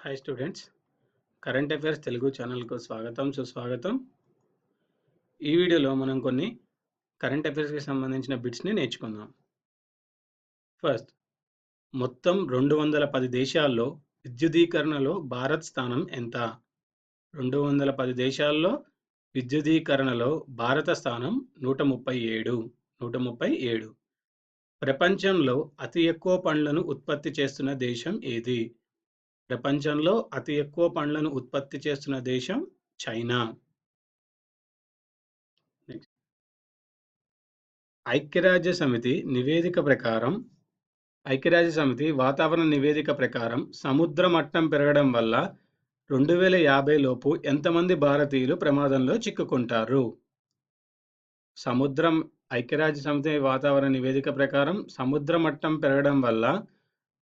Hi students, current affairs Telugu ఛానల్కు స్వాగతం సుస్వాగతం. ఈ వీడియోలో మనం కొన్ని కరెంట్ అఫైర్స్కి సంబంధించిన బిట్స్ని నేర్చుకుందాం. ఫస్ట్, మొత్తం 210 దేశాల్లో విద్యుదీకరణలో భారత్ స్థానం ఎంత? 210 దేశాల్లో విద్యుదీకరణలో భారత స్థానం 137. ప్రపంచంలో అతి ఎక్కువ పండ్లను ఉత్పత్తి చేస్తున్న దేశం ఏది? ప్రపంచంలో అతి ఎక్కువ పండ్లను ఉత్పత్తి చేస్తున్న దేశం చైనా. ఐక్యరాజ్య సమితి వాతావరణ నివేదిక ప్రకారం సముద్ర మట్టం పెరగడం వల్ల 2050 లోపు ఎంతమంది భారతీయులు ప్రమాదంలో చిక్కుకుంటారు? ఐక్యరాజ్య సమితి వాతావరణ నివేదిక ప్రకారం సముద్ర మట్టం పెరగడం వల్ల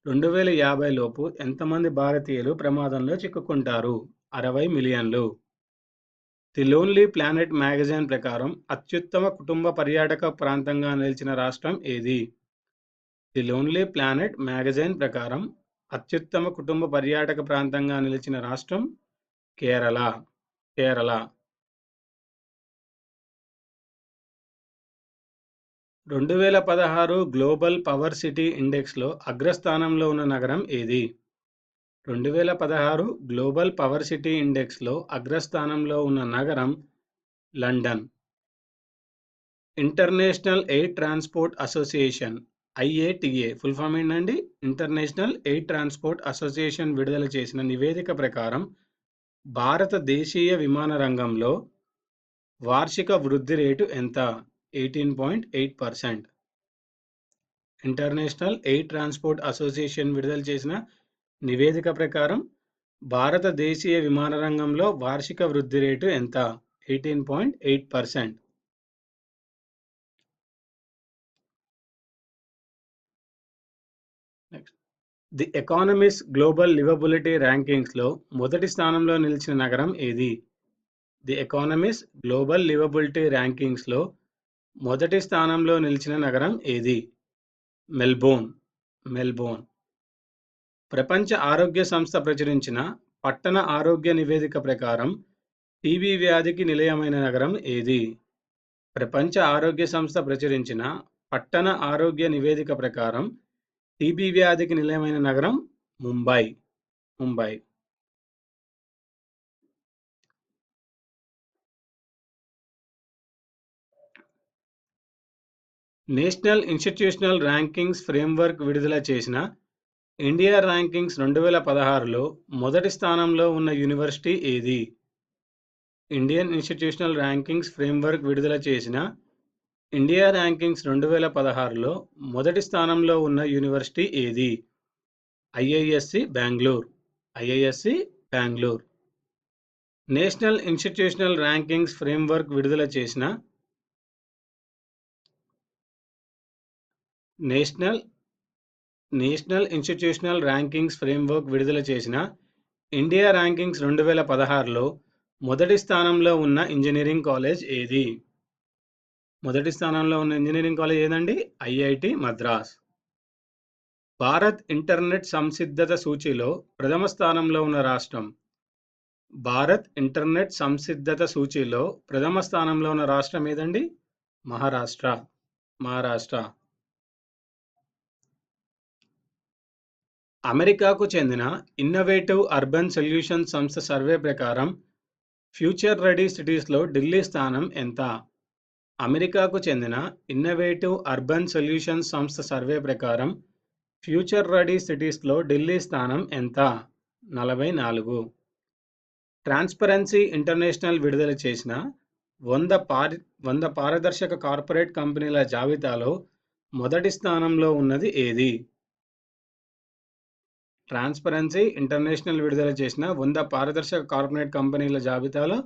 2050 లోపు ఎంతమంది భారతీయులు ప్రమాదంలో చిక్కుకుంటారు? 60 మిలియన్లు. ది లోన్లీ ప్లానెట్ మ్యాగజైన్ ప్రకారం అత్యుత్తమ కుటుంబ పర్యాటక ప్రాంతంగా నిలిచిన రాష్ట్రం ఏది? ది లోన్లీ ప్లానెట్ మ్యాగజైన్ ప్రకారం అత్యుత్తమ కుటుంబ పర్యాటక ప్రాంతంగా నిలిచిన రాష్ట్రం కేరళ. 2016 గ్లోబల్ పవర్ సిటీ ఇండెక్స్లో అగ్రస్థానంలో ఉన్న నగరం ఏది? 2016 గ్లోబల్ పవర్ సిటీ ఇండెక్స్లో అగ్రస్థానంలో ఉన్న నగరం London. International air transport association IATA full form ఏంటండి? ఇంటర్నేషనల్ ఎయిర్ ట్రాన్స్పోర్ట్ అసోసియేషన్ విడుదల చేసిన నివేదిక ప్రకారం భారత దేశీయ విమాన రంగంలో వార్షిక వృద్ధి రేటు ఎంత? 18.8%. ఇంటర్నేషనల్ ఎయిర్ ట్రాన్స్పోర్ట్ అసోసియేషన్ విడుదల చేసిన నివేదిక ప్రకారం భారత దేశీయ విమాన రంగంలో వార్షిక వృద్ధి రేటు ఎంత? 18.8%. ది ఎకానమిస్ట్ గ్లోబల్ లివబిలిటీ ర్యాంకింగ్స్లో మొదటి స్థానంలో నిలిచిన నగరం ఏది? ది ఎకానమిస్ట్ గ్లోబల్ లివబిలిటీ ర్యాంకింగ్స్లో మొదటి స్థానంలో నిలిచిన నగరం ఏది? మెల్బోర్న్. ప్రపంచ ఆరోగ్య సంస్థ ప్రచురించిన పట్టణ ఆరోగ్య నివేదిక ప్రకారం టీబీ వ్యాధికి నిలయమైన నగరం ఏది? ప్రపంచ ఆరోగ్య సంస్థ ప్రచురించిన పట్టణ ఆరోగ్య నివేదిక ప్రకారం టీబీ వ్యాధికి నిలయమైన నగరం Mumbai. National institutional rankings framework విడుదల చేసిన ఇండియా ర్యాంకింగ్స్ 2016లో మొదటి స్థానంలో ఉన్న యూనివర్సిటీ ఏది? ఇండియన్ ఇన్స్టిట్యూషనల్ ర్యాంకింగ్స్ ఫ్రేమ్వర్క్ విడుదల చేసిన ఇండియా ర్యాంకింగ్స్ 2016లో మొదటి స్థానంలో ఉన్న యూనివర్సిటీ ఏది? IISc Bengaluru. National institutional rankings framework విడుదల చేసిన నేషనల్ ఇన్స్టిట్యూషనల్ ర్యాంకింగ్స్ ఫ్రేమ్వర్క్ విడుదల చేసిన ఇండియా ర్యాంకింగ్స్ 2016లో మొదటి స్థానంలో ఉన్న ఇంజనీరింగ్ కాలేజ్ ఏది? మొదటి స్థానంలో ఉన్న ఇంజనీరింగ్ కాలేజ్ ఏదండి? IIT మద్రాస్. భారత్ ఇంటర్నెట్ సంసిద్ధత సూచీలో ప్రథమ స్థానంలో ఉన్న రాష్ట్రం. భారత్ ఇంటర్నెట్ సంసిద్ధత సూచీలో ప్రథమ స్థానంలో ఉన్న రాష్ట్రం ఏదండి? మహారాష్ట్ర. అమెరికాకు చెందిన ఇన్నోవేటివ్ అర్బన్ సొల్యూషన్స్ సంస్థ సర్వే ప్రకారం ఫ్యూచర్ రెడీ సిటీస్లో ఢిల్లీ స్థానం ఎంత? అమెరికాకు చెందిన ఇన్నోవేటివ్ అర్బన్ సొల్యూషన్స్ సంస్థ సర్వే ప్రకారం ఫ్యూచర్ రెడీ సిటీస్లో ఢిల్లీ స్థానం ఎంత? 44. ట్రాన్స్పరెన్సీ ఇంటర్నేషనల్ విడుదల చేసిన 100 పారదర్శక కార్పొరేట్ కంపెనీల జాబితాలో మొదటి స్థానంలో ఉన్నది ఏది? ట్రాన్స్పరెన్సీ ఇంటర్నేషనల్ విడుదల చేసిన 100 పారదర్శక కార్పొరేట్ కంపెనీల జాబితాలో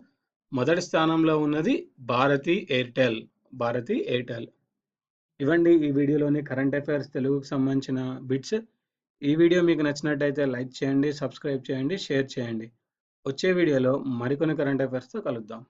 మొదటి స్థానంలో ఉన్నది భారతీ ఎయిర్టెల్. ఇవండి ఈ వీడియోలోని కరెంట్ అఫైర్స్ తెలుగుకు సంబంధించిన బిట్స్. ఈ వీడియో మీకు నచ్చినట్టయితే లైక్ చేయండి, సబ్స్క్రైబ్ చేయండి, షేర్ చేయండి. వచ్చే వీడియోలో మరికొన్ని కరెంట్ అఫైర్స్తో కలుద్దాం.